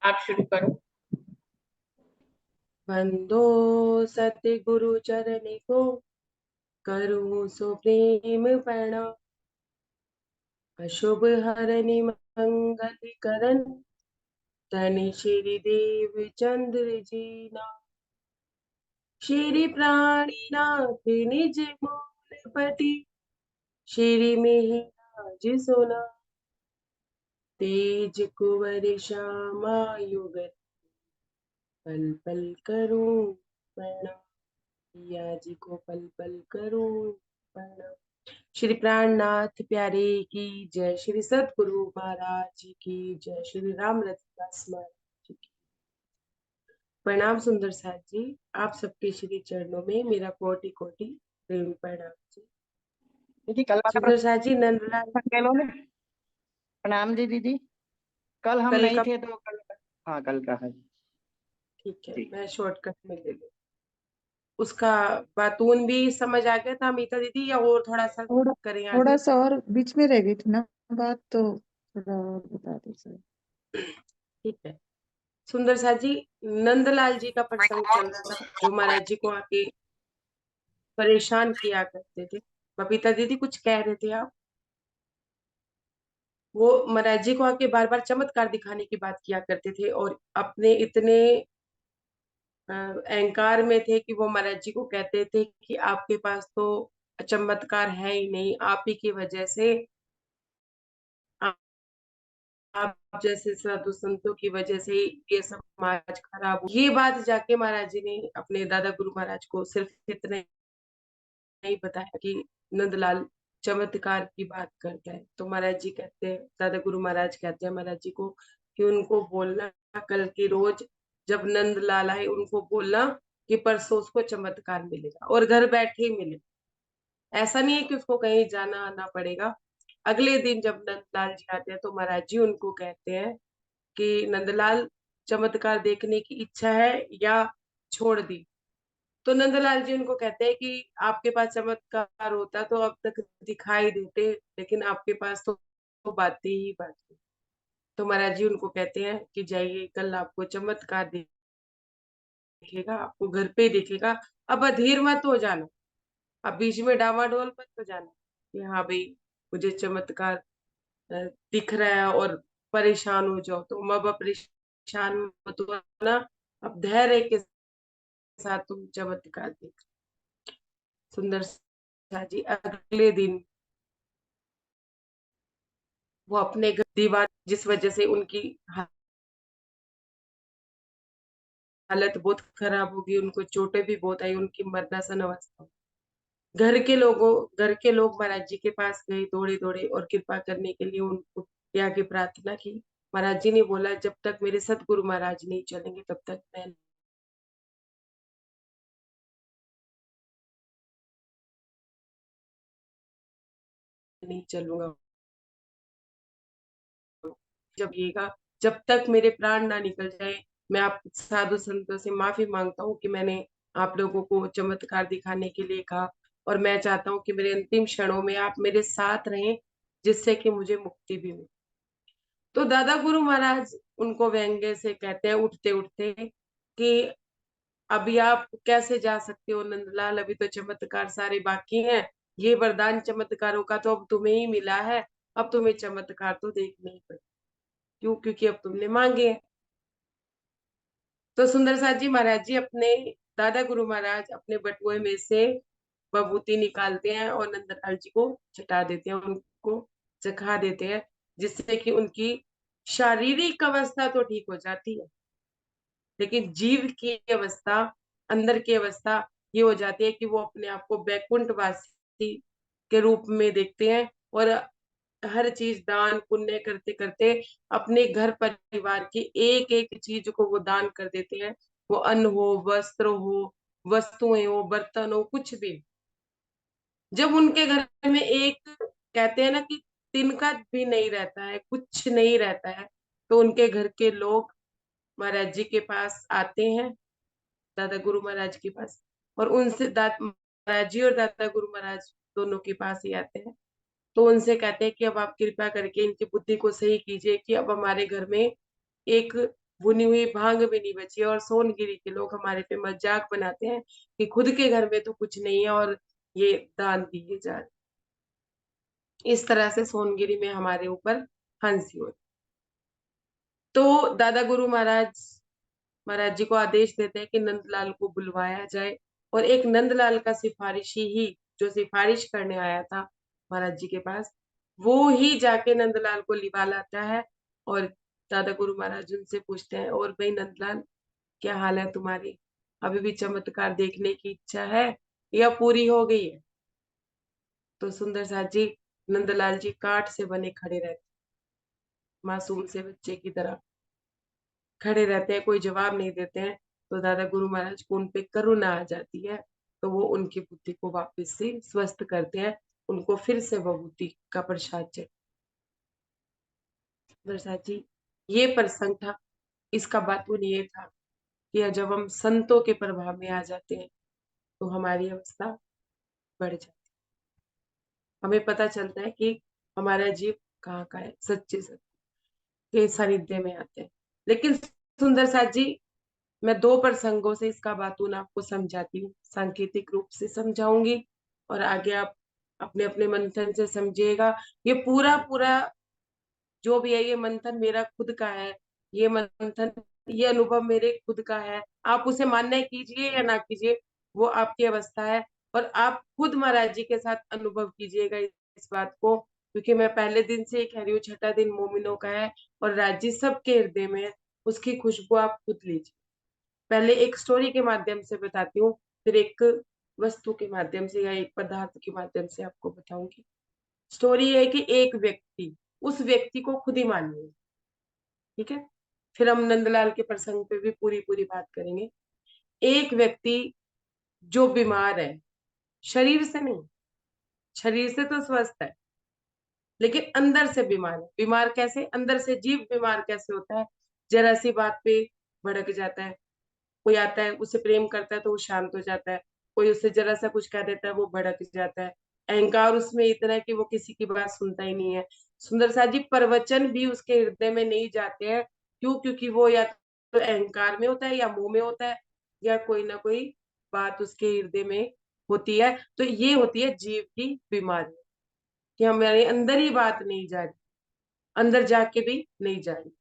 आप शुरू करो। वंदो सतगुरु चरणी को, करूं सो प्रेम प्रणाम। अशुभ हरनि मंगल करन, तनि श्री देव चंद्र जी ना। श्री प्राणीनाथ निज मूलपति, श्री मेहराज सोना। तेज कुंवर श्यामा युगल, पल पल करूं प्रणाम। पिया जी को पल पल करूं प्रणाम। श्री प्राणनाथ प्यारे की जय, श्री सतगुरु महाराज जी की जय, श्री राम रतनदास महाराज जी की प्रणाम। सुंदर साथ जी, आप सबके श्री चरणों में मेरा कोटि कोटि प्रेम प्रणाम जी। दीदी कल वाला सुंदर साथ जी, नंदलाल प्रश्न ले लो ना। प्रणाम जी दीदी। कल हम कल नहीं का, थे तो कल। हाँ कल का है। ठीक है, ठीक। मैं शॉर्टकट में ले लूँ। उसका बातून भी समझ आ गया था अमिता दीदी, या और थोड़ा सा थोड़ा करें थोड़ा आगे? सा और बीच में रह गई थी ना बात, तो थोड़ा और बता दीजिए। ठीक है। सुंदर साथ जी, नंदलाल जी का प्रसंग चल रहा था, जो महाराज जी को आके परेशान किया करते थे। बबीता दीदी कुछ कह रहे थे आप? वो महाराज जी को आके बार बार चमत्कार दिखाने की बात किया करते थे, और अपने इतने अहंकार में थे कि वो महाराज जी को कहते थे कि आपके पास तो चमत्कार है ही नहीं, आप ही की वजह से, आप जैसे साधु संतों की वजह से ये समाज खराब हो। ये बात जाके महाराज जी ने अपने दादा गुरु महाराज को सिर्फ इतने नहीं बताया कि नंदलाल चमत्कार की बात करता है। तो महाराज जी कहते हैं, दादा गुरु महाराज कहते हैं महाराज जी को कि उनको बोलना, कल की रोज जब नंदलाल आए उनको बोलना कि परसों उसको चमत्कार मिलेगा, और घर बैठे ही मिलेगा। ऐसा नहीं है कि उसको कहीं जाना आना पड़ेगा। अगले दिन जब नंदलाल जी आते हैं तो महाराज जी उनको कहते हैं कि नंदलाल, चमत्कार देखने की इच्छा है या छोड़ दी? तो नंदलाल जी उनको कहते हैं कि आपके पास चमत्कार होता तो अब तक दिखाई देते, लेकिन आपके पास तो बातें ही बातें। तो महाराज जी उनको कहते हैं कि जाइए, कल आपको चमत्कार दिखेगा, आपको घर पे ही दिखेगा। अब अधीर मत हो जाना, अब बीच में डावाडोल मत हो जाना कि हाँ भाई मुझे चमत्कार अ, दिख रहा है और परेशान हो जाओ। तो अब परेशान मत होना, अब धैर्य के साथ तुम चमत्कार देख। सुंदर सा जी, अगले दिन वो अपने घर दीवार, जिस वजह से उनकी हालत बहुत खराब हो गई, उनको चोटें भी बहुत आई, उनकी मरनासन अवस्था। घर के लोग महाराज जी के पास गए दौड़े दौड़े, और कृपा करने के लिए उनको क्या की प्रार्थना की। महाराज जी ने बोला, जब तक मेरे सतगुरु महाराज नहीं चलेंगे तब तक मैं नहीं चलूंगा। जब येगा, जब तक मेरे प्राण ना निकल जाए, मैं आप साधु संतों से माफी मांगता हूँ कि मैंने आप लोगों को चमत्कार दिखाने के लिए कहा, और मैं चाहता हूँ कि मेरे अंतिम क्षणों में आप मेरे साथ रहें, जिससे कि मुझे मुक्ति भी मिले। तो दादा गुरु महाराज उनको व्यंग्य से कहते हैं उठते उठते कि अभी आप कैसे जा सकते हो नंदलाल, अभी तो चमत्कार सारे बाकी हैं। ये वरदान चमत्कारों का तो अब तुम्हें ही मिला है, अब तुम्हें चमत्कार तो देखने ही पड़े। क्यों? क्योंकि अब तुमने मांगे हैं। तो सुंदर साथ जी, महाराज जी अपने, दादा गुरु महाराज अपने बटुए में से बबूती निकालते हैं और नंदलाल जी को चटा देते हैं, उनको चखा देते हैं, जिससे कि उनकी शारीरिक अवस्था तो ठीक हो जाती है, लेकिन जीव की अवस्था, अंदर की अवस्था ये हो जाती है कि वो अपने आप को बैकुंठवासी के रूप में देखते हैं, और हर चीज दान पुण्य करते करते अपने घर परिवार की एक एक चीज को वो दान कर देते हैं। वो अन्न हो, वस्त्र हो, वस्तुएं हो, बर्तन हो, कुछ भी। जब उनके घर में एक, कहते हैं ना कि तिनका भी नहीं रहता है, कुछ नहीं रहता है, तो उनके घर के लोग महाराज जी के पास आते हैं, दादा गुरु महाराज के पास, और उनसे महाराज जी और दादा गुरु महाराज दोनों के पास ही आते हैं। तो उनसे कहते हैं कि अब आप कृपा करके इनकी बुद्धि को सही कीजिए कि अब हमारे घर में एक भुनी हुई भांग भी नहीं बची है। और सोनगिरी के लोग हमारे पे मजाक बनाते हैं कि खुद के घर में तो कुछ नहीं है और ये दान दिए जा रहे। इस तरह से सोनगिरी में हमारे ऊपर हंसी होती। तो दादा गुरु महाराज जी को आदेश देते हैं कि नंदलाल को बुलवाया जाए। और एक नंदलाल का सिफारिशी ही, जो सिफारिश करने आया था महाराज जी के पास, वो ही जाके नंदलाल को लिवा लाता है। और दादा गुरु महाराज उनसे पूछते हैं, और भाई नंदलाल, क्या हाल है तुम्हारी? अभी भी चमत्कार देखने की इच्छा है या पूरी हो गई है? तो सुंदर साथ जी, नंदलाल जी काठ से बने खड़े रहते, मासूम से बच्चे की तरह खड़े रहते हैं, कोई जवाब नहीं देते हैं। तो दादा गुरु महाराज को उन पे करुणा आ जाती है, तो वो उनकी बुद्धि को वापस से स्वस्थ करते हैं, उनको फिर से विभूति का प्रसाद चाहिए। प्रसाद जी, ये प्रसंग था। इसका बातून ये था कि जब हम संतों के प्रभाव में आ जाते हैं तो हमारी अवस्था बढ़ जाती है। हमें पता चलता है कि हमारा जीव कहाँ का है, सच्चे सत्य के सानिध्य में आते हैं। लेकिन सुंदर साथ जी, मैं दो प्रसंगों से इसका बातून आपको समझाती हूँ, सांकेतिक रूप से समझाऊंगी और आगे आप अपने अपने मंथन से समझिएगा। ये पूरा पूरा जो भी है, ये मंथन मेरा खुद का है। ये मंथन, ये अनुभव मेरे खुद का है। आप उसे मान्य कीजिए या ना कीजिए, वो आपकी अवस्था है। और आप खुद महाराज जी के साथ अनुभव कीजिएगा इस बात को, क्योंकि मैं पहले दिन से ही कह रही हूँ, छठा दिन मोमिनों का है और राज जी सबके हृदय में है। उसकी खुशबू आप खुद लीजिए। पहले एक स्टोरी के माध्यम से बताती हूँ, फिर एक वस्तु के माध्यम से या एक पदार्थ के माध्यम से आपको बताऊंगी। स्टोरी है कि एक व्यक्ति, उस व्यक्ति को खुद ही मानिए, ठीक है? फिर हम नंदलाल के प्रसंग पे भी पूरी पूरी बात करेंगे। एक व्यक्ति जो बीमार है, शरीर से नहीं, शरीर से तो स्वस्थ है, लेकिन अंदर से बीमार है। बीमार कैसे? अंदर से जीव बीमार कैसे होता है? जरा सी बात पे भड़क जाता है। कोई आता है, उससे प्रेम करता है तो वो शांत हो जाता है। कोई उससे जरा सा कुछ कह देता है, वो भड़क जाता है। अहंकार उसमें इतना है कि वो किसी की बात सुनता ही नहीं है। सुंदर साथ जी, प्रवचन भी उसके हृदय में नहीं जाते हैं। क्यों? क्योंकि वो या तो अहंकार में होता है या मुंह में होता है, या कोई ना कोई बात उसके हृदय में होती है। तो ये होती है जीव की बीमारी, कि हमारे अंदर ही बात नहीं जा रही, अंदर जाके भी नहीं जा रही।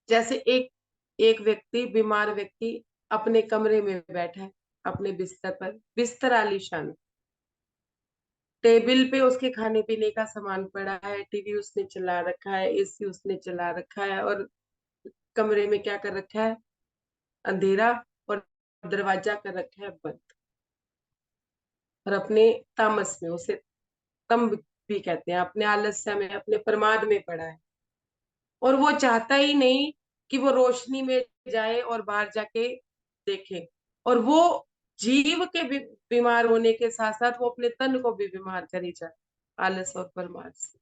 जैसे एक एक व्यक्ति, बीमार व्यक्ति अपने कमरे में बैठा है, अपने बिस्तर पर, बिस्तर आलीशान, टेबल पे उसके खाने पीने का सामान पड़ा है, टीवी उसने चला रखा है, एसी उसने चला रखा है, और कमरे में क्या कर रखा है? अंधेरा, और दरवाजा कर रखा है बंद। और अपने तामस में, उसे तंब भी कहते हैं, अपने आलस्य में, अपने प्रमाद में पड़ा है। और वो चाहता ही नहीं कि वो रोशनी में जाए और बाहर जाके देखे। और वो जीव के बीमार होने के साथ साथ वो अपने तन को भी बीमार करी जाए, आलस और प्रमाद से।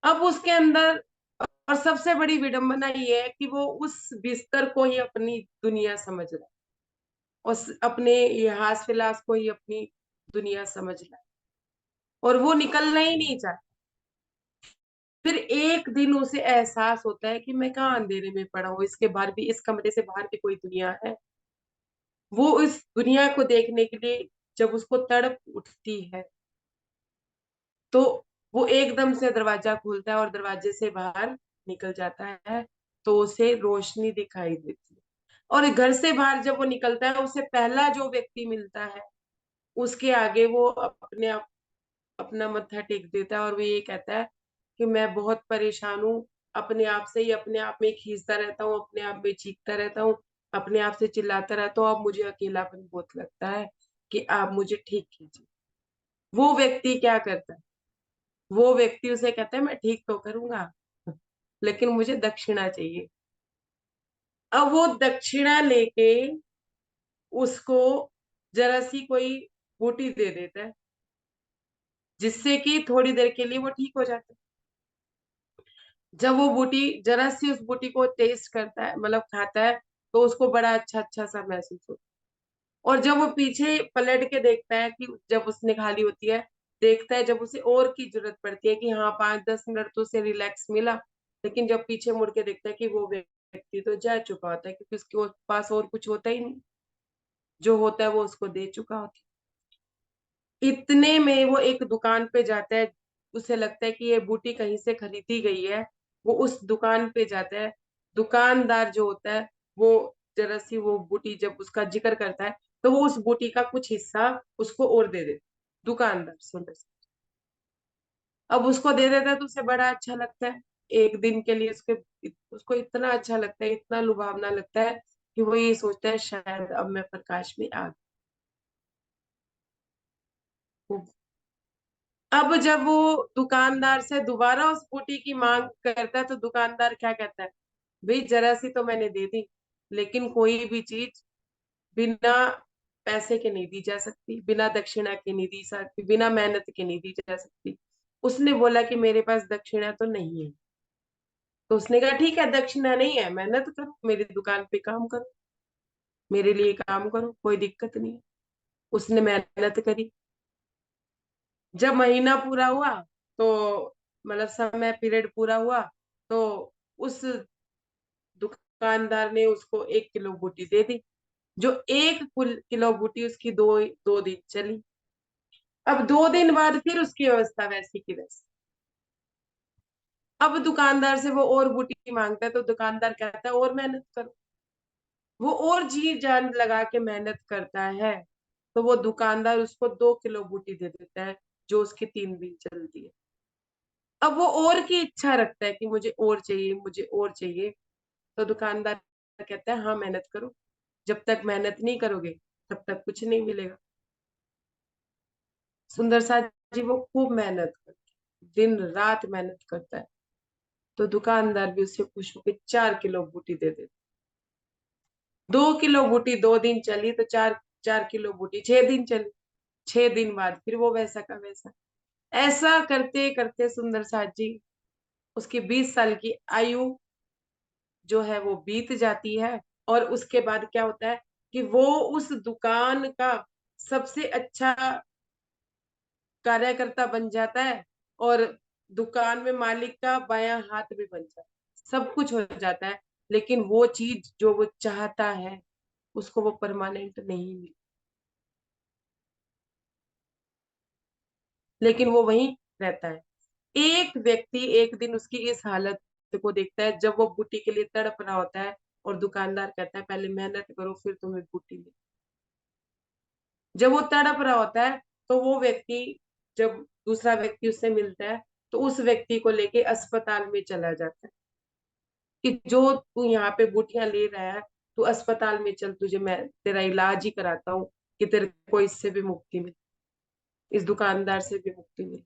अब उसके अंदर, और सबसे बड़ी विडंबना ये है कि वो उस बिस्तर को ही अपनी दुनिया समझ रहा है, और अपने ये हास विलास को ही अपनी दुनिया समझ रहा है, और वो निकलना ही नहीं चाहता। फिर एक दिन उसे एहसास होता है कि मैं कहाँ अंधेरे में पड़ा हूँ, इसके बाहर भी, इस कमरे से बाहर भी कोई दुनिया है। वो इस दुनिया को देखने के लिए जब उसको तड़प उठती है, तो वो एकदम से दरवाजा खोलता है और दरवाजे से बाहर निकल जाता है। तो उसे रोशनी दिखाई देती है, और घर से बाहर जब वो निकलता है, उसे पहला जो व्यक्ति मिलता है, उसके आगे वो अपने आप अपना मत्था टेक देता है, और वो ये कहता है कि मैं बहुत परेशान हूँ, अपने आप से ही अपने आप में खींचता रहता हूँ, अपने आप में चीखता रहता हूँ, अपने आप से चिल्लाता रहता हूँ। अब मुझे अकेलापन बहुत लगता है, कि आप मुझे ठीक कीजिए। वो व्यक्ति क्या करता है? वो व्यक्ति उसे कहता है, मैं ठीक तो करूंगा, लेकिन मुझे दक्षिणा चाहिए। अब वो दक्षिणा लेके उसको जरा सी कोई बूटी दे देता है, जिससे कि थोड़ी देर के लिए वो ठीक हो जाता है। जब वो बूटी, जरा सी उस बूटी को टेस्ट करता है, मतलब खाता है, तो उसको बड़ा अच्छा अच्छा सा महसूस होता है। और जब वो पीछे पलट के देखता है, कि जब उसने खा ली होती है, देखता है जब उसे और की जरूरत पड़ती है कि हाँ 5-10 मिनट तो उसे रिलैक्स मिला, लेकिन जब पीछे मुड़ के देखता है कि वो व्यक्ति तो जा चुका होता है, क्योंकि उसके पास और कुछ होता ही नहीं, जो होता है वो उसको दे चुका होता है। इतने में वो एक दुकान पे जाता है, उसे लगता है कि ये बूटी कहीं से खरीदी गई है। वो उस दुकान पे जाता है, दुकानदार जो होता है वो जरा सी वो बूटी जब उसका जिक्र करता है तो वो उस बूटी का कुछ हिस्सा उसको और दे देता है, दुकानदार सुंदर सा। अब उसको दे देता है तो उसे बड़ा अच्छा लगता है, एक दिन के लिए उसको इतना अच्छा लगता है, इतना लुभावना लगता है कि वो ये सोचता है शायद अब मैं प्रकाश में आ गई। अब जब वो दुकानदार से दोबारा उस बूटी की मांग करता है तो दुकानदार क्या कहता है, भाई जरा सी तो मैंने दे दी, लेकिन कोई भी चीज बिना पैसे के नहीं दी जा सकती, बिना दक्षिणा के नहीं दी सकती, बिना मेहनत के नहीं दी जा सकती। उसने बोला कि मेरे पास दक्षिणा तो नहीं है। तो उसने कहा ठीक है, दक्षिणा नहीं है, मेहनत करो, मेरी दुकान पे काम करो, मेरे लिए काम करो, कोई दिक्कत नहीं है। उसने मेहनत करी। जब महीना पूरा हुआ तो मतलब समय पीरियड पूरा हुआ तो उस दुकानदार ने उसको 1 किलो बूटी दे दी। जो 1 किलो बूटी उसकी दो दो दिन चली। अब 2 दिन बाद फिर उसकी व्यवस्था वैसी की वैसी। अब दुकानदार से वो और बूटी मांगता है तो दुकानदार कहता है और मेहनत करो। वो और जी जान लगा के मेहनत करता है तो वो दुकानदार उसको 2 किलो बूटी दे देता है, जो उसकी 3 दिन चलती है। अब वो और की इच्छा रखता है कि मुझे और चाहिए, मुझे और चाहिए। तो दुकानदार कहता है हाँ मेहनत करो, जब तक मेहनत नहीं करोगे तब तक कुछ नहीं मिलेगा। सुंदर साथ जी वो खूब मेहनत करता है, दिन रात मेहनत करता है। तो दुकानदार भी उससे खुश होकर 4 किलो बूटी दे देता। 2 किलो बूटी 2 दिन चली तो 4 4 किलो बूटी 6 दिन चली। 6 दिन बाद फिर वो वैसा का वैसा। ऐसा करते करते सुंदर साथ जी उसकी 20 साल की आयु जो है वो बीत जाती है। और उसके बाद क्या होता है कि वो उस दुकान का सबसे अच्छा कार्यकर्ता बन जाता है, और दुकान में मालिक का बायां हाथ भी बन जाता है, सब कुछ हो जाता है। लेकिन वो चीज जो वो चाहता है उसको वो परमानेंट नहीं मिली, लेकिन वो वहीं रहता है। एक व्यक्ति एक दिन उसकी इस हालत को देखता है जब वो बूटी के लिए तड़प रहा होता है, और दुकानदार कहता है पहले मेहनत करो फिर तुम्हें बूटी मिले। जब वो तड़प रहा होता है तो वो व्यक्ति, जब दूसरा व्यक्ति उससे मिलता है तो उस व्यक्ति को लेके अस्पताल में चला जाता है कि जो तू यहाँ पे बूटियां ले रहा है, तू अस्पताल में चल, तुझे मैं तेरा इलाज ही कराता हूँ कि तेरे को इससे भी मुक्ति मिले, इस दुकानदार से भी मुक्ति मिले।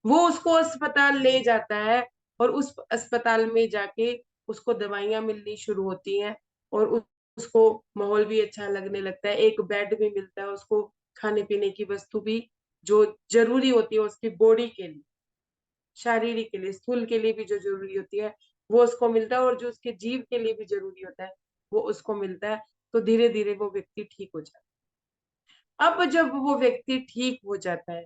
वो उसको अस्पताल ले जाता है, और उस अस्पताल में जाके उसको दवाइयां मिलनी शुरू होती हैं, और उसको माहौल भी अच्छा लगने लगता है, एक बेड भी मिलता है उसको, खाने पीने की वस्तु भी जो जरूरी होती है उसकी बॉडी के लिए, शारीरिक के लिए, स्थूल के लिए भी जो जरूरी होती है वो उसको मिलता है, और जो उसके जीव के लिए भी जरूरी होता है वो उसको मिलता है। तो धीरे धीरे वो व्यक्ति ठीक हो जाता है। अब जब वो व्यक्ति ठीक हो जाता है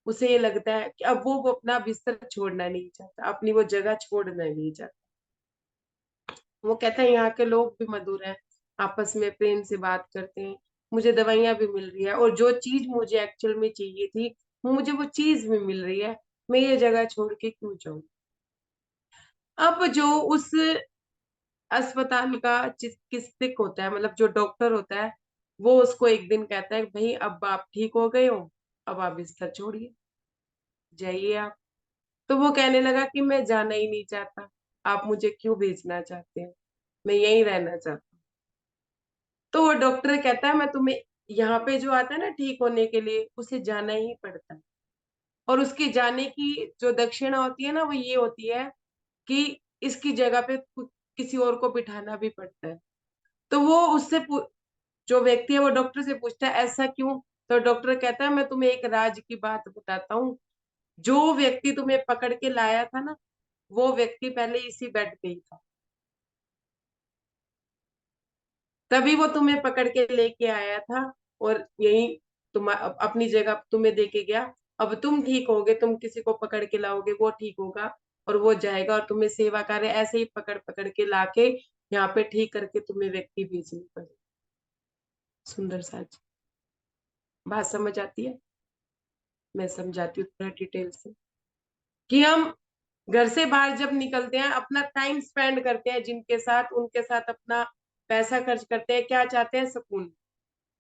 उसे ये लगता है कि अब वो अपना बिस्तर छोड़ना नहीं चाहता, अपनी वो जगह छोड़ना नहीं चाहता। वो कहता है यहाँ के लोग भी मधुर हैं, आपस में प्रेम से बात करते हैं, मुझे दवाइयां भी मिल रही है, और जो चीज मुझे एक्चुअल में चाहिए थी मुझे वो चीज भी मिल रही है, मैं ये जगह छोड़ के क्यों जाऊं। अब जो उस अस्पताल का चिकित्सक होता है, मतलब जो डॉक्टर होता है, वो उसको एक दिन कहता है भाई अब आप ठीक हो गए हो, अब आप बिस्तर छोड़िए, जाइए आप। तो वो कहने लगा कि मैं जाना ही नहीं चाहता, आप मुझे क्यों भेजना चाहते हैं, मैं यहीं रहना चाहता हूँ। तो वो डॉक्टर कहता है मैं तुम्हें, यहाँ पे जो आता है ना ठीक होने के लिए उसे जाना ही पड़ता है, और उसके जाने की जो दक्षिणा होती है ना वो ये होती है कि इसकी जगह पे किसी और को बिठाना भी पड़ता है। तो वो उससे जो व्यक्ति है वो डॉक्टर से पूछता है ऐसा क्यों। तो डॉक्टर कहता है मैं तुम्हें एक राज की बात बताता हूँ, जो व्यक्ति तुम्हें पकड़ के लाया था ना वो व्यक्ति पहले इसी बेड पे ही था, तभी वो तुम्हें पकड़ के लेके आया था, और यही तुम अपनी जगह तुम्हें दे के गया। अब तुम ठीक होगे, तुम किसी को पकड़ के लाओगे वो ठीक होगा, और वो जाएगा और तुम्हें सेवा कार्य ऐसे ही पकड़ पकड़ के लाके यहाँ पे ठीक करके तुम्हें व्यक्ति भेजनी पड़ेगी। सुंदर साज, बात समझ आती है? मैं समझाती हूँ थोड़ा डिटेल से कि हम घर से बाहर जब निकलते हैं, अपना टाइम स्पेंड करते हैं जिनके साथ, उनके साथ अपना पैसा खर्च करते हैं, क्या चाहते हैं? सुकून।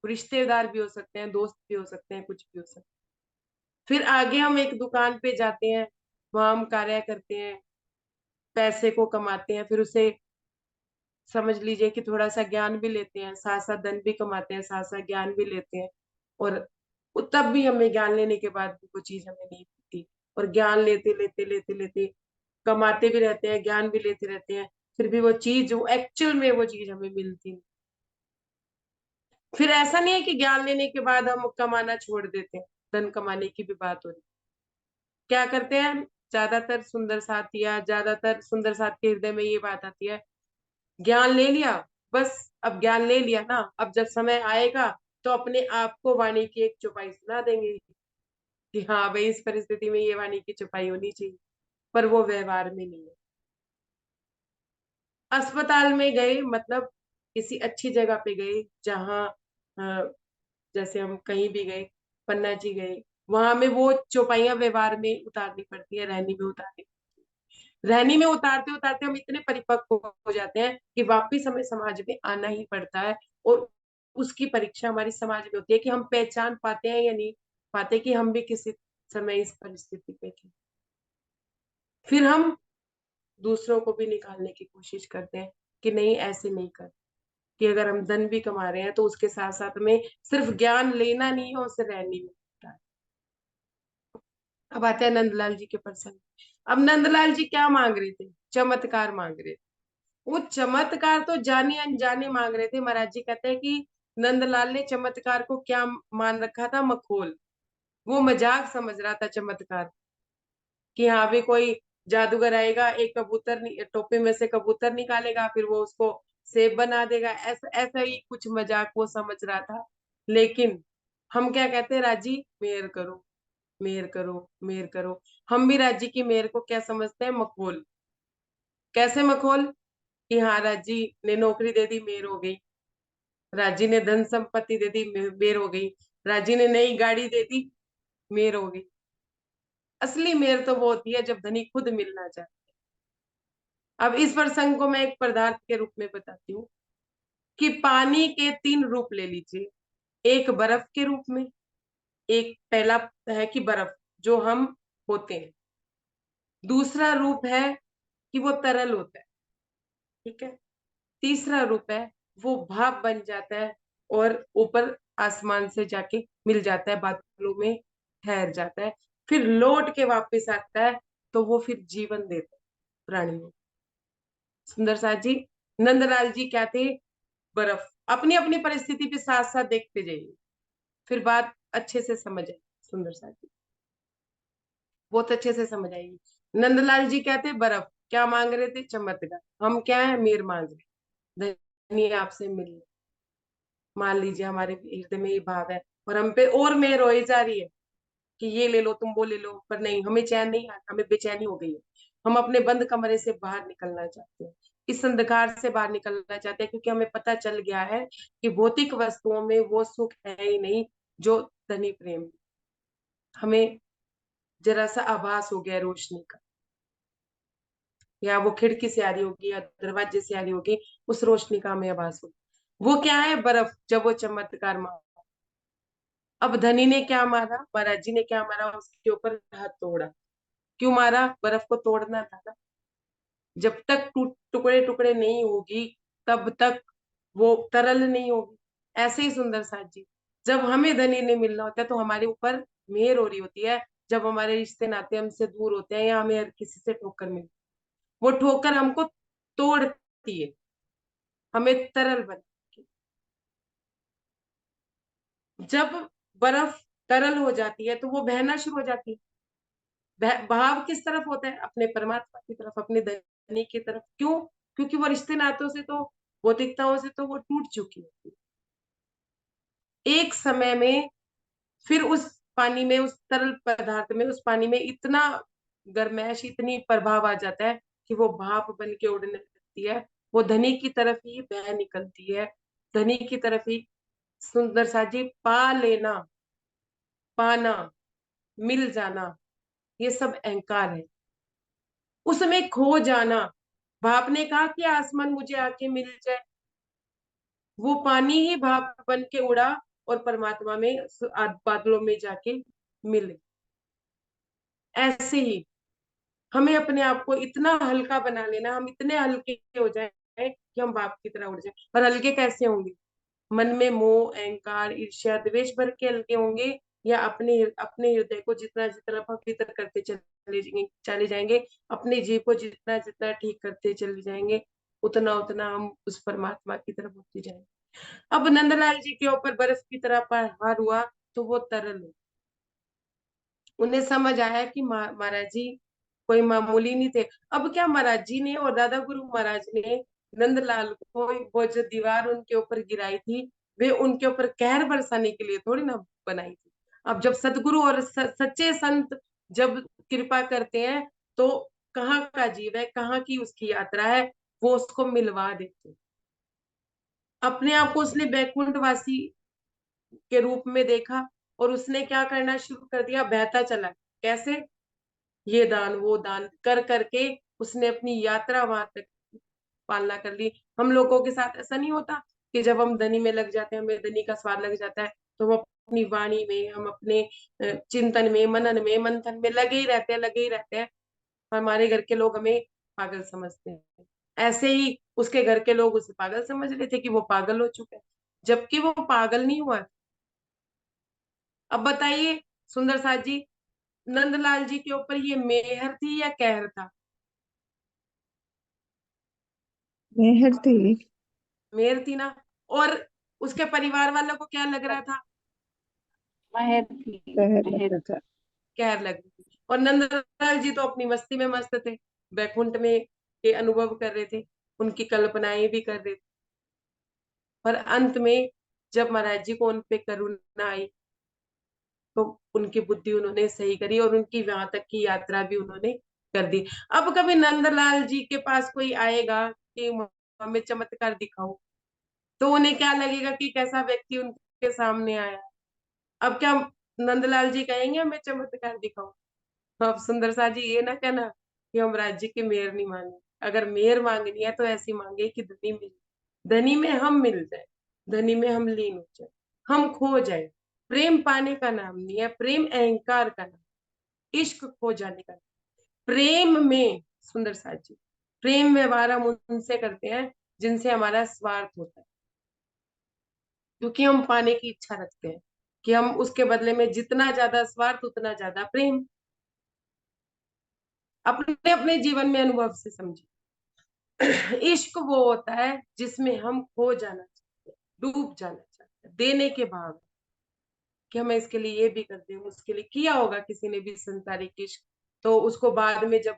रिश्तेदार भी हो सकते हैं, दोस्त भी हो सकते हैं, कुछ भी हो सकते हैं। फिर आगे हम एक दुकान पे जाते हैं, वहां हम कार्य करते हैं, पैसे को कमाते हैं, फिर उसे समझ लीजिए कि थोड़ा सा ज्ञान भी लेते हैं, साथ साथ धन भी कमाते हैं, साथ साथ ज्ञान भी लेते हैं। और तब भी हमें ज्ञान लेने के बाद भी वो चीज हमें नहीं मिलती, और ज्ञान लेते लेते लेते लेते कमाते भी रहते हैं, ज्ञान भी लेते रहते हैं, फिर भी वो चीज जो एक्चुअल में वो चीज हमें मिलती नहीं। फिर ऐसा नहीं है कि ज्ञान लेने के बाद हम कमाना छोड़ देते हैं, धन कमाने की भी बात हो रही है। क्या करते हैं हम? ज्यादातर सुंदर साथी या ज्यादातर सुंदर साथ के हृदय में ये बात आती है, ज्ञान ले लिया, बस अब ज्ञान ले लिया ना, अब जब समय आएगा तो अपने आप को वाणी की एक चौपाई सुना देंगे कि हाँ भाई इस परिस्थिति में ये वाणी की चौपाई होनी चाहिए, पर वो व्यवहार में नहीं है। अस्पताल में गए मतलब किसी अच्छी जगह पे गए, जहाँ जैसे हम कहीं भी गए, पन्ना जी गए, वहां में वो चौपाइयां व्यवहार में उतारनी पड़ती है, रहनी में उतारनी। रहनी में उतारते उतारते हम इतने परिपक्व हो जाते हैं कि वापिस हमें समाज में आना ही पड़ता है, और उसकी परीक्षा हमारी समाज में होती है कि हम पहचान पाते हैं या नहीं पाते कि हम भी किसी समय इस परिस्थिति पे थे। फिर हम दूसरों को भी निकालने की कोशिश करते हैं कि नहीं, ऐसे नहीं कर, कि अगर हम धन भी कमा रहे हैं तो उसके साथ साथ में सिर्फ ज्ञान लेना नहीं है, उसे रहनी में होता है। अब आते हैं नंदलाल जी के प्रसंग। अब नंदलाल जी क्या मांग रहे थे? चमत्कार मांग रहे थे। वो चमत्कार तो जाने अनजाने मांग रहे थे। महाराज जी कहते हैं कि नंदलाल ने चमत्कार को क्या मान रखा था? मखौल। वो मजाक समझ रहा था चमत्कार, कि हाँ भी कोई जादूगर आएगा, एक कबूतर टोपी में से कबूतर निकालेगा, फिर वो उसको सेब बना देगा, ऐसा ऐसा ही कुछ मजाक वो समझ रहा था। लेकिन हम क्या कहते हैं? राजी मेहर करो, मेहर करो, मेहर करो। हम भी राजी की मेहर को क्या समझते हैं? मखौल। कैसे मखौल? कि हाँ राजी ने नौकरी दे दी, मेहर हो गई। राजी ने धन संपत्ति दे दी, मेहर हो गई। राजी ने नई गाड़ी दे दी, मेहर हो गई। असली मेहर तो वो होती है जब धनी खुद मिलना चाहे। अब इस प्रसंग को मैं एक पदार्थ के रूप में बताती हूँ कि पानी के 3 रूप ले लीजिए। एक बर्फ के रूप में, एक पहला है कि बर्फ जो हम होते हैं। दूसरा रूप है कि वो तरल होता है, ठीक है। तीसरा रूप है वो भाप बन जाता है और ऊपर आसमान से जाके मिल जाता है, बादलों में ठहर जाता है, फिर लौट के वापस आता है, तो वो फिर जीवन देता है प्राणियों। सुंदर साथ जी, नंदलाल जी क्या थे? बर्फ। अपनी अपनी परिस्थिति पे साथ साथ देखते जाइए, फिर बात अच्छे से समझ आएगी। सुंदर साथ जी बहुत अच्छे से समझ आएगी। नंदलाल जी क्या थे? बर्फ। क्या मांग रहे थे? चमत्कार। हम क्या है? मेहर मांग रहे, धनी आपसे मिलने। मान लीजिए हमारे हृदय में ये भाव है और हम पे और मेहर हो जा रही है कि ये ले लो, तुम वो ले लो, पर नहीं, हमें चैन नहीं आता, हमें बेचैनी हो गई है। हम अपने बंद कमरे से बाहर निकलना चाहते हैं, इस अंधकार से बाहर निकलना चाहते हैं, क्योंकि हमें पता चल गया है कि भौतिक वस्तुओं में वो सुख है ही नहीं जो धनी प्रेम। हमें जरा सा आभास हो गया रोशनी का, या वो खिड़की से आ रही होगी या दरवाजे से आ रही होगी, उस रोशनी का हमें आभास हो। वो क्या है? बर्फ। जब वो चमत्कार मारा, अब धनी ने क्या मारा, महाराज जी ने क्या मारा? उसके ऊपर हाथ तोड़ा। क्यों मारा? बर्फ को तोड़ना था ना। जब तक टुकड़े टुकड़े नहीं होगी तब तक वो तरल नहीं होगी। ऐसे ही सुंदर साथ जी, जब हमें धनी ने मिलना होता है तो हमारे ऊपर मेहर हो रही होती है, जब हमारे रिश्ते नाते हमसे दूर होते हैं या हमें हर किसी से ठोकर मिलती, वो ठोकर हमको तोड़ती है, हमें तरल बनाती है। जब बर्फ तरल हो जाती है तो वो बहना शुरू हो जाती है। भाव किस तरफ होता है? अपने परमात्मा की तरफ, अपने धनी की तरफ। क्यों? क्योंकि वो रिश्ते नातों से तो, भौतिकताओं से तो वो टूट चुकी होती है। एक समय में फिर उस पानी में, उस तरल पदार्थ में, उस पानी में इतना गर्मैश इतनी प्रभाव आ जाता है कि वो भाप बन के उड़ने लगती है, वो धनी की तरफ ही बह निकलती है, धनी की तरफ ही। सुंदर सा जी, पा लेना, पाना, मिल जाना, ये सब अहंकार है। उसमें खो जाना, भाप ने कहा कि आसमान मुझे आके मिल जाए, वो पानी ही भाप बन के उड़ा और परमात्मा में बादलों में जाके मिले। ऐसे ही हमें अपने आप को इतना हल्का बना लेना, हम इतने हल्के हो जाए कि हम बाप की तरह उड़ जाए। पर हल्के कैसे होंगे? मन में मोह, अहंकार, ईर्ष्या, द्वेष भर के हल्के होंगे, या अपने अपने हृदय को जितना जितना पवित्र करते चले जाएंगे, अपने जीव को जितना जितना ठीक करते चले जाएंगे, उतना उतना हम उस परमात्मा की तरफ होते जाएंगे। अब नंदलाल जी के ऊपर बर्फ की तरह प्रहार हुआ तो वो तरल हो। उन्हें समझ आया कि महाराज जी कोई मामूली नहीं थे। अब क्या महाराज जी ने और दादा गुरु महाराज ने नंदलाल को वो जो दीवार उनके ऊपर गिराई थी, वे उनके ऊपर कहर बरसाने के लिए थोड़ी ना बनाई थी। अब जब सदगुरु और सच्चे संत जब कृपा करते हैं, तो कहाँ का जीव है, कहाँ की उसकी यात्रा है, वो उसको मिलवा देते। अपने आप को उसने बैकुंठवासी के रूप में देखा और उसने क्या करना शुरू कर दिया, बहता चला। कैसे? ये दान वो दान कर करके उसने अपनी यात्रा वहां तक पालना कर ली। हम लोगों के साथ ऐसा नहीं होता कि जब हम धनी में लग जाते हैं, हमें धनी का स्वाद लग जाता है, तो हम अपनी वाणी में, हम अपने चिंतन में, मनन में, मंथन में लगे ही रहते हैं, लगे ही रहते हैं। हमारे घर के लोग हमें पागल समझते हैं। ऐसे ही उसके घर के लोग उसे पागल समझ रहे थे कि वो पागल हो चुका है, जबकि वो पागल नहीं हुआ। अब बताइए सुंदर साथ जी, नंदलाल जी के ऊपर ये मेहर थी या कहर था? मेहर थी। मेहर थी ना। और उसके परिवार वालों को क्या लग रहा था? महर थी। कहर लग महर। रहा था। कहर लग रही थी। और नंदलाल जी तो अपनी मस्ती में मस्त थे, बैकुंठ में के अनुभव कर रहे थे, उनकी कल्पनाएं भी कर रहे थे। पर अंत में जब महाराज जी को उन पे करुणा आई, तो उनकी बुद्धि उन्होंने सही करी और उनकी वहां तक की यात्रा भी उन्होंने कर दी। अब कभी नंदलाल जी के पास कोई आएगा कि हमें चमत्कार दिखाओ, तो उन्हें क्या लगेगा कि कैसा व्यक्ति उनके सामने आया। अब क्या नंदलाल जी कहेंगे हमें चमत्कार दिखाओ? अब सुंदर सा जी ये ना कहना कि हम राज्य की मेहर नहीं मांगे। अगर मेहर मांगनी है तो ऐसी मांगे कि धनी मिल, धनी में हम मिल जाए, धनी में हम लीन हो जाए, हम खो जाए। प्रेम पाने का नाम नहीं है, प्रेम अहंकार का नाम, इश्क खो जाने का। प्रेम में सुंदर साथ जी, प्रेम व्यवहार हम उनसे करते हैं जिनसे हमारा स्वार्थ होता है, क्योंकि हम पाने की इच्छा रखते हैं कि हम उसके बदले में जितना ज्यादा स्वार्थ उतना ज्यादा प्रेम। अपने अपने जीवन में अनुभव से समझे। इश्क वो होता है जिसमें हम खो जाना चाहते हैं, डूब जाना चाहते हैं, देने के भाव कि हमें इसके लिए ये भी कर दे, उसके लिए किया होगा किसी ने भी संसारिक इश्क, तो उसको बाद में जब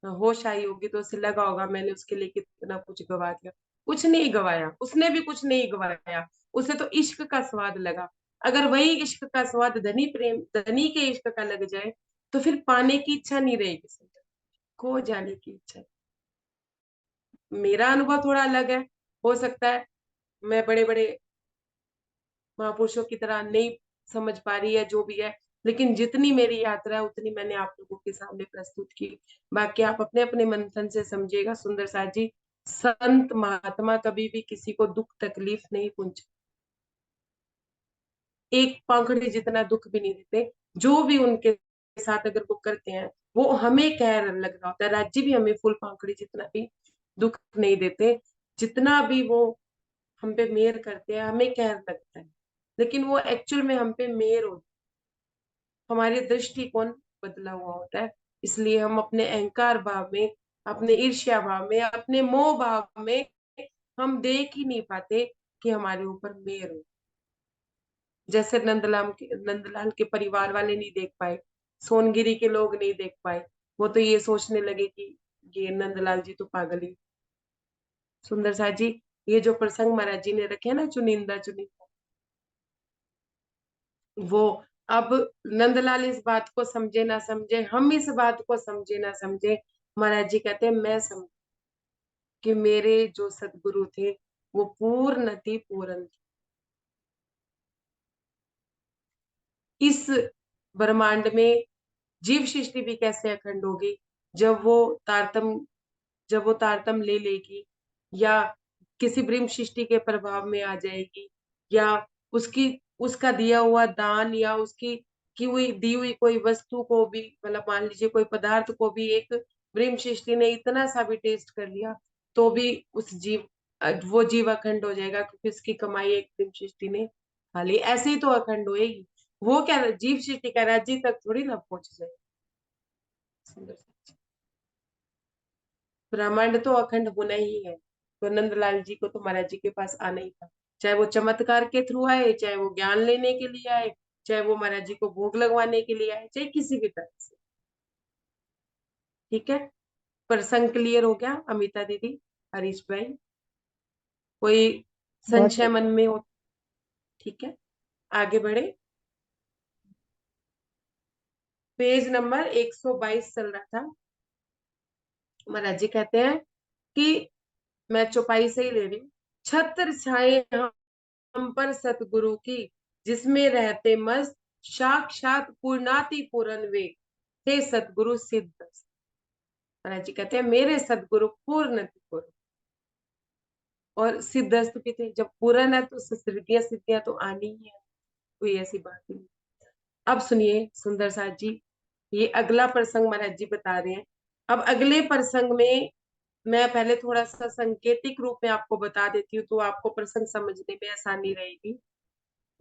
होश आई होगी तो उसे लगा होगा मैंने उसके लिए कितना कुछ गवा दिया। कुछ नहीं गवाया, उसने भी कुछ नहीं गवाया, उसे तो इश्क का स्वाद लगा। अगर वही इश्क का स्वाद धनी प्रेम, धनी के इश्क का लग जाए, तो फिर पाने की इच्छा नहीं रहेगी, खो जाने की इच्छा। मेरा अनुभव थोड़ा अलग है, हो सकता है मैं बड़े बड़े महापुरुषों की तरह नहीं समझ पा रही है जो भी है, लेकिन जितनी मेरी यात्रा है उतनी मैंने आप लोगों के सामने प्रस्तुत की। बाकी आप अपने अपने मंथन से समझिएगा। सुंदर साथ जी, संत महात्मा कभी भी किसी को दुख तकलीफ नहीं पहुंचा, एक पाखड़ी जितना दुख भी नहीं देते। जो भी उनके साथ अगर वो करते हैं, वो हमें कह लग रहा होता है। राज्य भी हमें फूल पाखड़ी जितना भी दुख नहीं देते, जितना भी वो हम पे मेहर करते हैं हमें कहर लगता है, लेकिन वो एक्चुअल में हम पे मेहर होती है। हमारी दृष्टिकोण बदला हुआ होता है, इसलिए हम अपने अहंकार भाव में, अपने ईर्ष्या भाव में, अपने मोह भाव में हम देख ही नहीं पाते कि हमारे ऊपर मेहर हो। जैसे नंदलाल के परिवार वाले नहीं देख पाए, सोनगिरी के लोग नहीं देख पाए, वो तो ये सोचने लगे कि ये नंदलाल जी तो पागल ही। सुंदर साथ जी, ये जो प्रसंग महाराज जी ने रखे हैं ना, चुनिंदा चुनिंदा, वो अब नंदलाल इस बात को समझे ना समझे, हम इस बात को समझे ना समझे, महाराज जी कहते हैं मैं समझ कि मेरे जो सदगुरु थे वो पूर्णति पूर्ण थे। इस ब्रह्मांड में जीव सृष्टि भी कैसे अखंड होगी जब वो तारतम ले लेगी, या किसी ब्रह्म सृष्टि के प्रभाव में आ जाएगी, या उसकी उसका दिया हुआ दान, या उसकी की हुई दी हुई कोई वस्तु को भी, मतलब मान लीजिए कोई पदार्थ को भी एक ब्रह्म सृष्टि ने इतना सा भी टेस्ट कर लिया, तो भी वो जीव अखंड हो जाएगा, क्योंकि उसकी कमाई एक ब्रह्म सृष्टि ने खा ली। ऐसे ही तो अखंड होएगी। वो क्या जीव सृष्टि का राज्य तक थोड़ी ना पहुंच जाए। सुंदर सा ब्रह्मांड तो अखंड होना ही है। तो नंदलाल जी को तो महाराज जी के पास आना ही था, चाहे वो चमत्कार के थ्रू आए, चाहे वो ज्ञान लेने के लिए आए, चाहे वो महाराज जी को भोग लगवाने के लिए आए, चाहे किसी भी तरह से। ठीक है, प्रसंग क्लियर हो गया अमिता दीदी, हरीश भाई? कोई बहुत संशय मन में हो? ठीक है, आगे बढ़े। पेज नंबर 122 चल रहा था। महाराज जी कहते हैं कि मैं चौपाई से ही ले रही हूँ। छत्र छाए हम पर सतगुरु की, जिसमें रहते मस्त, साक्षात पूर्णाति पूर्ण वे, हे सतगुरु सिद्ध। महाराज जी कहते हैं मेरे सतगुरु पूर्ण पूर्ण और सिद्धस्त भी थे। जब पूर्ण है तो सिद्धियां सिद्धियां तो आनी ही है, कोई ऐसी बात नहीं। अब सुनिए सुंदर साथ जी, ये अगला प्रसंग महाराज जी बता रहे हैं। अब अगले प्रसंग में मैं पहले थोड़ा सा सांकेतिक रूप में आपको बता देती हूँ, तो आपको प्रसंग समझने में आसानी रहेगी।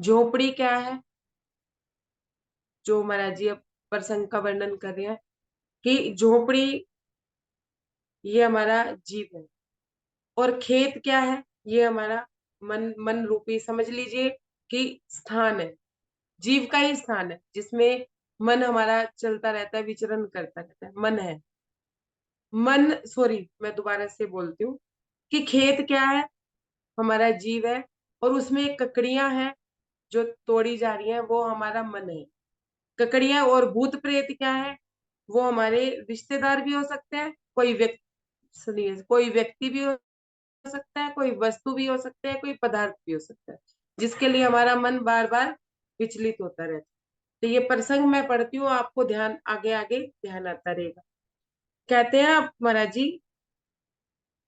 झोपड़ी क्या है, जो महाराज जी अब प्रसंग का वर्णन कर रहे हैं कि झोपड़ी ये हमारा जीव है, और खेत क्या है, ये हमारा मन मन रूपी समझ लीजिए कि स्थान है, जीव का ही स्थान है, जिसमें मन हमारा चलता रहता है, विचरण करता रहता है, मन है। मन, सॉरी मैं दोबारा से बोलती हूँ कि खेत क्या है, हमारा जीव है, और उसमें ककड़ियां हैं जो तोड़ी जा रही हैं, वो हमारा मन है। ककड़ियां और भूत प्रेत क्या है, वो हमारे रिश्तेदार भी हो सकते हैं, कोई व्यक्ति, सुनिए, कोई व्यक्ति भी हो सकता है, कोई वस्तु भी हो सकता है, कोई पदार्थ भी हो सकता है, जिसके लिए हमारा मन बार बार विचलित होता रहता है। तो ये प्रसंग मैं पढ़ती हूँ, आपको ध्यान आगे आगे ध्यान आता रहेगा। कहते हैं आप महाराज जी,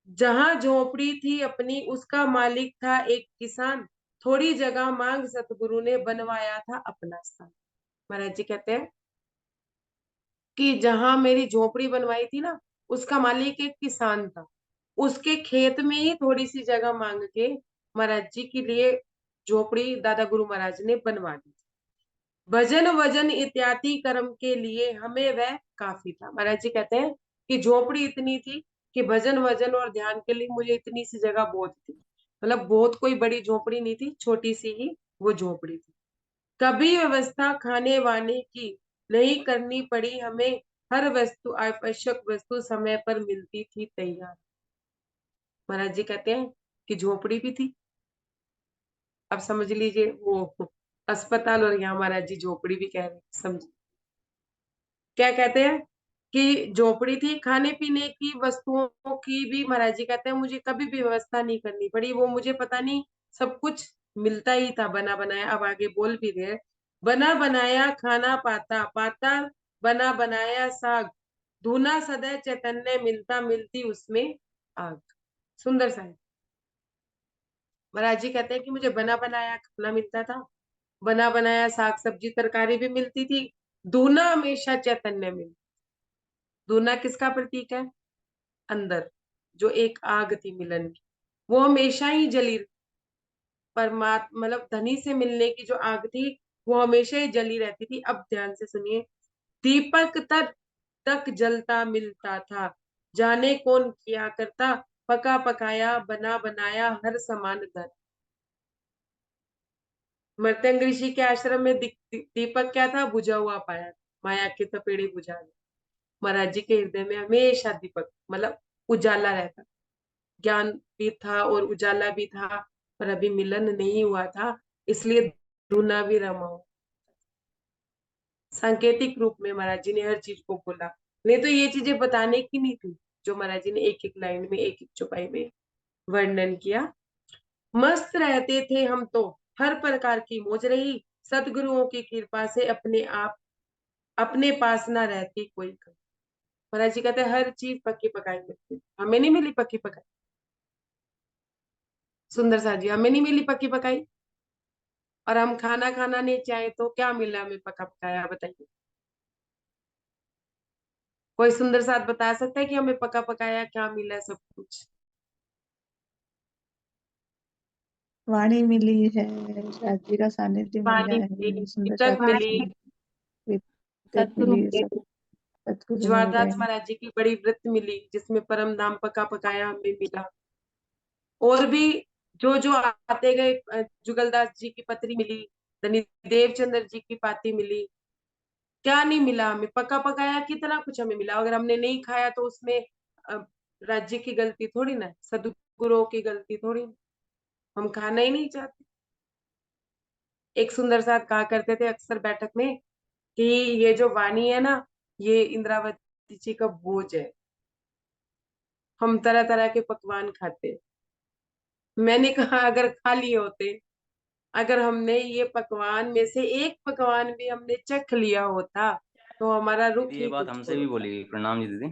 जहां झोपड़ी थी अपनी, उसका मालिक था एक किसान, थोड़ी जगह मांग सतगुरु ने बनवाया था अपना स्थान। महाराज जी कहते हैं कि जहां मेरी झोपड़ी बनवाई थी ना, उसका मालिक एक किसान था, उसके खेत में ही थोड़ी सी जगह मांग के महाराज जी के लिए झोपड़ी दादा गुरु महाराज ने बनवा दी। भजन वजन इत्यादि कर्म के लिए हमें वह काफी था। महाराज जी कहते हैं कि झोपड़ी इतनी थी कि भजन वजन और ध्यान के लिए मुझे इतनी सी जगह बहुत थी, मतलब बहुत कोई बड़ी झोपड़ी नहीं थी, छोटी सी ही वो झोपड़ी थी। कभी व्यवस्था खाने वाने की नहीं करनी पड़ी हमें, हर वस्तु आवश्यक वस्तु समय पर मिलती थी तैयार। महाराज जी कहते हैं कि झोपड़ी भी थी, अब समझ लीजिए वो अस्पताल, और यहाँ महाराज जी झोपड़ी भी कह रहे हैं, समझ क्या कहते हैं कि झोपड़ी थी, खाने पीने की वस्तुओं की भी महाराज जी कहते हैं मुझे कभी भी व्यवस्था नहीं करनी पड़ी, वो मुझे पता नहीं सब कुछ मिलता ही था बना बनाया। अब आगे बोल भी रहे, बना बनाया खाना पाता पाता, बना बनाया साग, धुना सदै चैतन्य मिलता मिलती उसमें आग। सुंदर सा है। महाराज जी कहते हैं कि मुझे बना बनाया खाना मिलता था, बना बनाया साग सब्जी तरकारी भी मिलती थी, धुना हमेशा चैतन्य मिलता। धुना किसका प्रतीक है, अंदर जो एक आग थी मिलन की, वो हमेशा ही जली, परमात्मा मतलब धनी से मिलने की जो आग थी वो हमेशा ही जली रहती थी। अब ध्यान से सुनिए, दीपक तक जलता मिलता था, जाने कौन किया करता, पका पकाया बना बनाया हर समान धन। मर्त्यंग ऋषि के आश्रम में दीपक क्या था, बुझा हुआ पाया, माया की तपेड़ी बुझा दी। महाराज जी के हृदय में हमेशा दीपक मतलब उजाला रहता, ज्ञान भी था और उजाला भी था, पर अभी मिलन नहीं हुआ था, इसलिए धुना भी रमा हुआ। सांकेतिक रूप में महाराज जी ने हर चीज को बोला, नहीं तो ये चीजें बताने की नहीं थी जो महाराज जी ने एक एक लाइन में एक एक चौपाई में वर्णन किया। मस्त रहते थे हम तो, हर प्रकार की मौज रही, सदगुरुओं की कृपा से अपने आप अपने पास ना रहती कोई कमी। महाराज जी कहते हैं हर चीज पक्की पकाई मिलती, हमें नहीं मिली पक्की पकाई। सुंदर सा जी, हमें नहीं मिली पक्की पकाई, और हम खाना खाना नहीं चाहे तो क्या मिला हमें पका पकाया, बताइए। कोई सुंदर साथ बता सकता है कि हमें पका पकाया क्या मिला? सब कुछ वाणी मिली है, राज्य का सानिध्य मिला पानी है, मिली, सुंदरता कीचक की मिली, विद्युत सतगुरु मिली, मिले, सब सतगुरु मिल गए। ज्वारदास महाराज जी की बड़ी व्रत मिली जिसमें परम धाम पका पकाया हमें मिला। और भी जो जो आते गए, जुगलदास जी की पत्री मिली, धनी देवचंद्र जी की पाती मिली। क्या नहीं मिला हमें? पका पकाया कितना कुछ हमें मिला। अगर हमने नहीं खाया तो उसमें अ, राज्य की गलती थोड़ी ना है, सदगुरुओं की गलती थोड़ी ना, हम खाना ही नहीं चाहते। एक सुंदर साथ कहा करते थे अक्सर बैठक में कि ये जो वाणी है ना, ये इंद्रावती जी का बोझ है, हम तरह तरह के पकवान खाते हैं। मैंने कहा अगर खा लिए होते, अगर हमने ये पकवान में से एक पकवान भी हमने चख लिया होता तो हमारा रुख दीदी ये ही बात कुछ हमसे और भी होता। बोली गई, प्रणाम जी दीदी।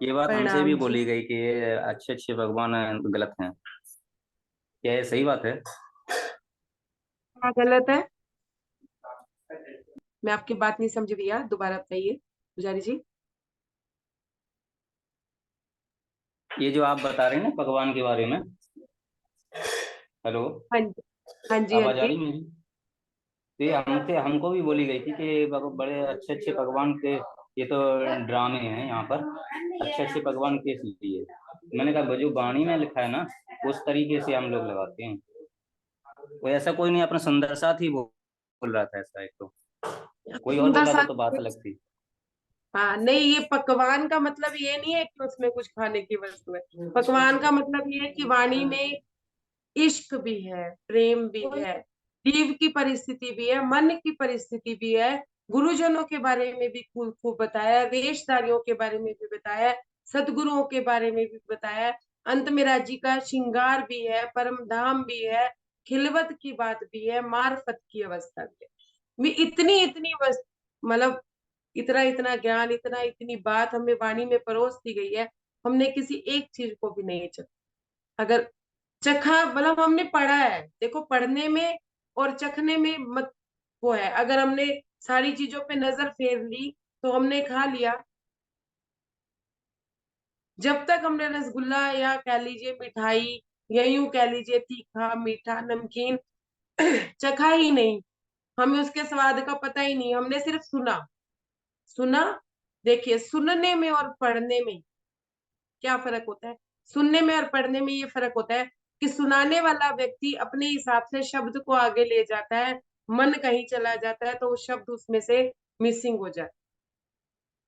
ये बात हमसे भी प्रणाम जी। बोली गई कि ये अच्छे अच्छे भगवान गलत हैं, क्या ये सही बात है? क्या गलत है? मैं आपकी बात नहीं समझ भैया, दोबारा बताइए पुजारी जी। ये जो आप बता रहे हैं ना भगवान के बारे में, हेलो, हाँ जी, हाँ जी, हाँ आवाज आ जी। रही मेरी? तो ये हमसे हमको भी बोली गई थी कि बड़े अच्छे अच्छे भगवान के ये तो ड्रामे हैं यहाँ पर, अच्छे अच्छे भगवान के लिए। मैंने कहा जो वाणी में लिखा है ना उस तरीके से हम लोग लगाते हैं, कोई ऐसा कोई नहीं, अपना सुंदर साथ ही बोल रहा था ऐसा, एक तो कोई और सुंदर बोला सा। तो बात अलग थी। हाँ नहीं, ये पकवान का मतलब ये नहीं है कि उसमें कुछ खाने की वस्तु है। पकवान का मतलब ये है कि वाणी में इश्क भी है, प्रेम भी है, जीव की परिस्थिति भी है, मन की परिस्थिति भी है, गुरुजनों के बारे में भी खूब खूब बताया, वेशधारियों के बारे में भी बताया, सदगुरुओं के बारे में भी बताया, अंत में राज्य का श्रृंगार भी है, परम धाम भी है, खिलवत की बात भी है, मार्फत की अवस्था भी है। इतनी इतनी मतलब इतना इतना ज्ञान, इतना इतनी बात हमें वाणी में परोस दी गई है, हमने किसी एक चीज को भी नहीं चखा। अगर चखा मतलब हमने पढ़ा है, देखो पढ़ने में और चखने में मत वो है। अगर हमने सारी चीजों पे नजर फेर ली तो हमने खा लिया। जब तक हमने रसगुल्ला या कह लीजिए मिठाई या यूं कह लीजिए तीखा मीठा नमकीन चखा ही नहीं, हमें उसके स्वाद का पता ही नहीं, हमने सिर्फ सुना। सुना, देखिए सुनने में और पढ़ने में क्या फर्क होता है? सुनने में और पढ़ने में ये फर्क होता है कि सुनाने वाला व्यक्ति अपने हिसाब से शब्द को आगे ले जाता है, मन कहीं चला जाता है तो वो शब्द उसमें से मिसिंग हो जाता है।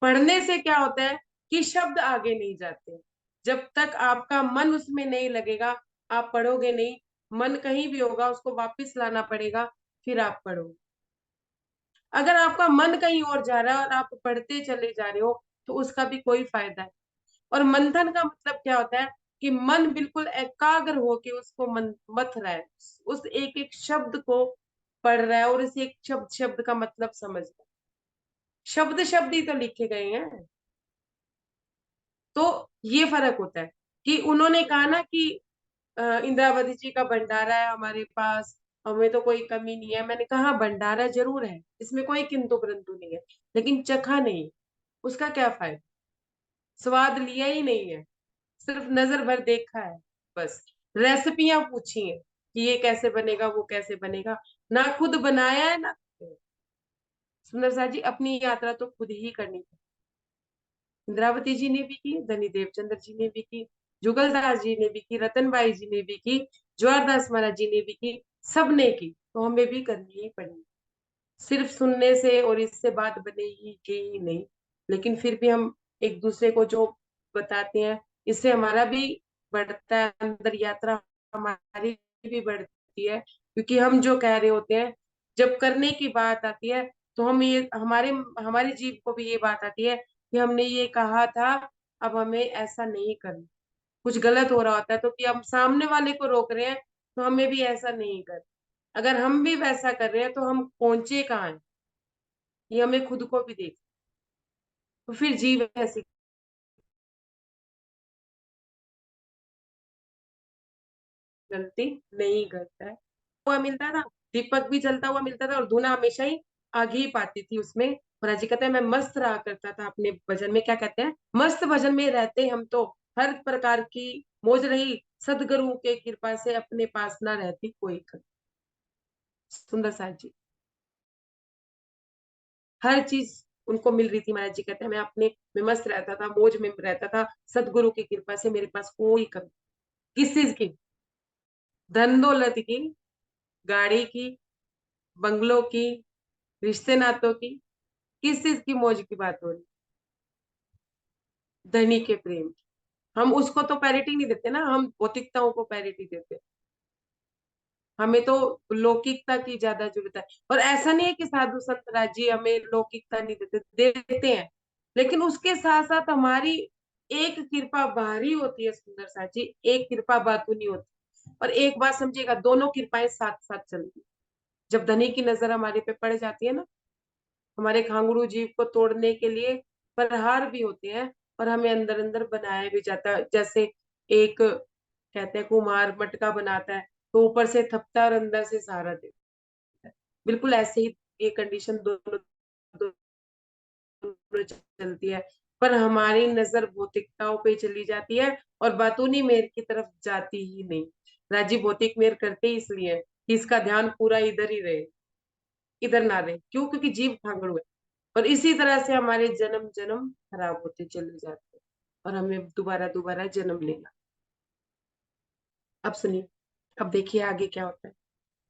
पढ़ने से क्या होता है कि शब्द आगे नहीं जाते, जब तक आपका मन उसमें नहीं लगेगा आप पढ़ोगे नहीं। मन कहीं भी होगा, उसको वापस लाना पड़ेगा, फिर आप पढ़ोगे। अगर आपका मन कहीं और जा रहा है और आप पढ़ते चले जा रहे हो तो उसका भी कोई फायदा है। और मंथन का मतलब क्या होता है कि मन बिल्कुल एकाग्र होके उसको मन मथ रहा है, उस एक एक शब्द को पढ़ रहा है और इस एक शब्द शब्द का मतलब समझ रहा है। शब्द शब्द ही तो लिखे गए हैं। तो ये फर्क होता है कि उन्होंने कहा ना कि इंद्रावती जी का भंडारा है हमारे पास, हमें तो कोई कमी नहीं है। मैंने कहा भंडारा जरूर है, इसमें कोई किंतु परंतु नहीं है, लेकिन चखा नहीं, उसका क्या फायदा? स्वाद लिया ही नहीं है, सिर्फ नजर भर देखा है बस। रेसिपियां पूछी हैं कि ये कैसे बनेगा वो कैसे बनेगा, ना खुद बनाया है ना। सुंदर सा जी, अपनी यात्रा तो खुद ही करनी है। इंद्रावती जी ने भी की, धनी देवचंद्र जी ने भी की, जुगलदास जी ने भी की, रतनबाई जी ने भी की, ज्वारदास महाराज जी ने भी की, सबने की, तो हमें भी करनी ही पड़ेगी। सिर्फ सुनने से और इससे बात बनेगी ही नहीं, लेकिन फिर भी हम एक दूसरे को जो बताते हैं इससे हमारा भी बढ़ता है, अंदर यात्रा हमारी भी बढ़ती है। क्योंकि हम जो कह रहे होते हैं, जब करने की बात आती है तो हम ये हमारी जीभ को भी ये बात आती है कि हमने ये कहा था, अब हमें ऐसा नहीं करना। कुछ गलत हो रहा होता है तो कि हम सामने वाले को रोक रहे हैं, तो हमें भी ऐसा नहीं कर। अगर हम भी वैसा कर रहे हैं तो हम पहुंचे कहाँ हैं, ये हमें खुद को भी देख। तो फिर जीव ऐसी गलती नहीं करता है। हुआ मिलता था, दीपक भी जलता हुआ मिलता था और धुना हमेशा ही आगे ही पाती थी उसमें। महाराज जी कहते हैं मैं मस्त रहा करता था अपने भजन में। क्या कहते हैं? मस्त भजन में रहते हम तो हर प्रकार की मौज रही, सदगुरु के कृपा से अपने पास ना रहती कोई कमी। सुंदर साथ जी, हर चीज उनको मिल रही थी। महाराज जी कहते हैं मैं अपने में मस्त रहता था, मौज में रहता था, सदगुरु की कृपा से मेरे पास कोई कमी। किस चीज की? धन दौलत की, गाड़ी की, बंगलों की, रिश्ते नातों की, किस चीज की मौज की बात हो रही? धनी के प्रेम की। हम उसको तो पैरिटी नहीं देते ना, हम भौतिकताओं को पैरिटी देते। हमें तो लौकिकता की ज्यादा जरूरत है। और ऐसा नहीं है कि साधु संत राजी हमें लौकिकता नहीं देते, देते हैं, लेकिन उसके साथ साथ हमारी एक कृपा बाहरी होती है सुंदर सा जी, एक कृपा बातूनी होती। और एक बात समझिएगा, दोनों कृपाएं साथ साथ चलती। जब धनी की नजर हमारे पे पड़ जाती है ना, हमारे खांगड़ू जीव को तोड़ने के लिए प्रहार भी होते हैं, और हमें अंदर अंदर बनाया भी जाता है। जैसे एक कहते हैं कुम्हार मटका बनाता है, तो ऊपर से थपता और अंदर से सहारा देता है। बिल्कुल ऐसे ही ये कंडीशन दोनों दोनों चलती है। पर हमारी नजर भौतिकताओं पे चली जाती है और बातूनी मेर की तरफ जाती ही नहीं। राजी भौतिक मेर करते ही इसलिए है कि इसका ध्यान पूरा इधर ही रहे, इधर ना रहे। क्यों? क्योंकि जीव खांगड़ू है। और इसी तरह से हमारे जन्म जन्म खराब होते चले जाते हैं और हमें दोबारा दोबारा जन्म लेना। अब सुनिए, अब देखिए आगे क्या होता है।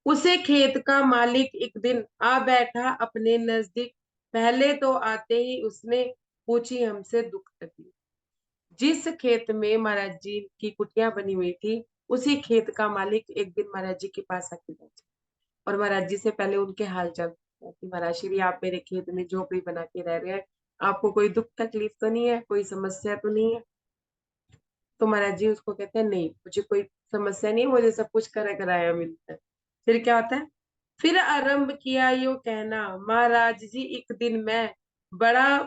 उसे खेत का मालिक एक दिन आ बैठा अपने नजदीक। पहले तो आते ही उसने पूछी हमसे दुख तकलीफ। जिस खेत में महाराज जी की कुटिया बनी हुई थी, उसी खेत का मालिक एक दिन महाराज जी के पास आके बैठा और महाराज जी से पहले उनके हाल चाल पूछा कि महाराज श्री आप मेरे खेत में झोपड़ी बना के रह रहे हैं, आपको कोई दुख तकलीफ तो नहीं है, कोई समस्या तो नहीं है? तो महाराज जी उसको कहते हैं नहीं, मुझे कोई समस्या नहीं है, मुझे सब कुछ कराया मिलता है। फिर क्या होता है? फिर आरंभ किया यो कहना, महाराज जी एक दिन मैं बड़ा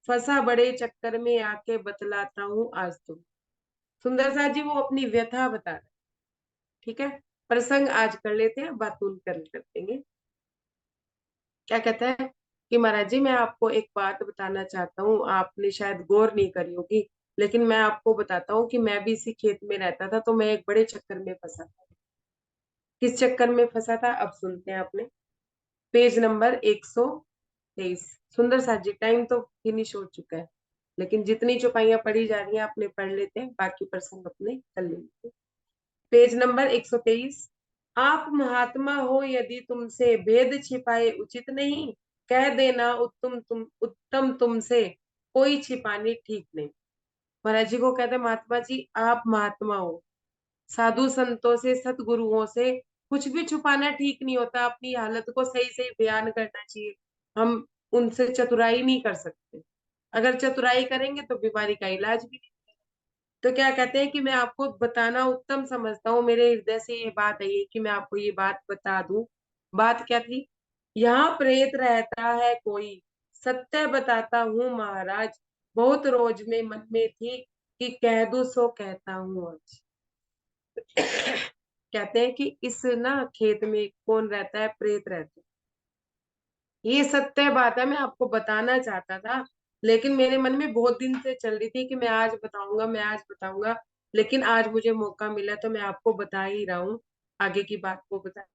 फंसा, बड़े चक्कर में आके बतलाता हूँ आज तुम। सुंदर सा जी वो अपनी व्यथा बता रहे हैं। ठीक है, प्रसंग आज कर लेते हैं, बातून कर देंगे। क्या कहता है कि महाराज जी मैं आपको एक बात बताना चाहता हूँ, आपने शायद गौर नहीं करी होगी, लेकिन मैं आपको बताता हूँ कि मैं भी इसी खेत में रहता था, तो मैं एक बड़े चक्कर में फंसा था। किस चक्कर में फंसा था अब सुनते हैं अपने। Page number 123। सुंदर साथ जी टाइम तो फिनिश हो चुका है, लेकिन जितनी चौपाइयां पढ़ी जा रही हैं अपने पढ़ लेते हैं, बाकी प्रसंग अपने कर लेंगे। Page number 123। आप महात्मा हो यदि तुमसे भेद छिपाए उचित नहीं, कह देना उत्तम तुमसे कोई छिपाने ठीक नहीं। महाराज जी को कहते हैं महात्मा जी आप महात्मा हो, साधु संतों से सतगुरुओं से कुछ भी छुपाना ठीक नहीं होता, अपनी हालत को सही सही बयान करना चाहिए। हम उनसे चतुराई नहीं कर सकते, अगर चतुराई करेंगे तो बीमारी का इलाज भी नहीं। तो क्या कहते हैं कि मैं आपको बताना उत्तम समझता हूँ, मेरे हृदय से ये बात आई है कि मैं आपको ये बात बता दूं। बात क्या थी? यहाँ प्रेत रहता है कोई, सत्य बताता हूँ महाराज, बहुत रोज में मन में थी कि कह दूं सो कहता हूँ आज। कहते हैं कि इस ना खेत में कौन रहता है? प्रेत रहता है। ये सत्य बात है, मैं आपको बताना चाहता था, लेकिन मेरे मन में बहुत दिन से चल रही थी कि मैं आज बताऊंगा, मैं आज बताऊंगा, लेकिन आज मुझे मौका मिला तो मैं आपको बता ही रहा हूँ, आगे की बात को बता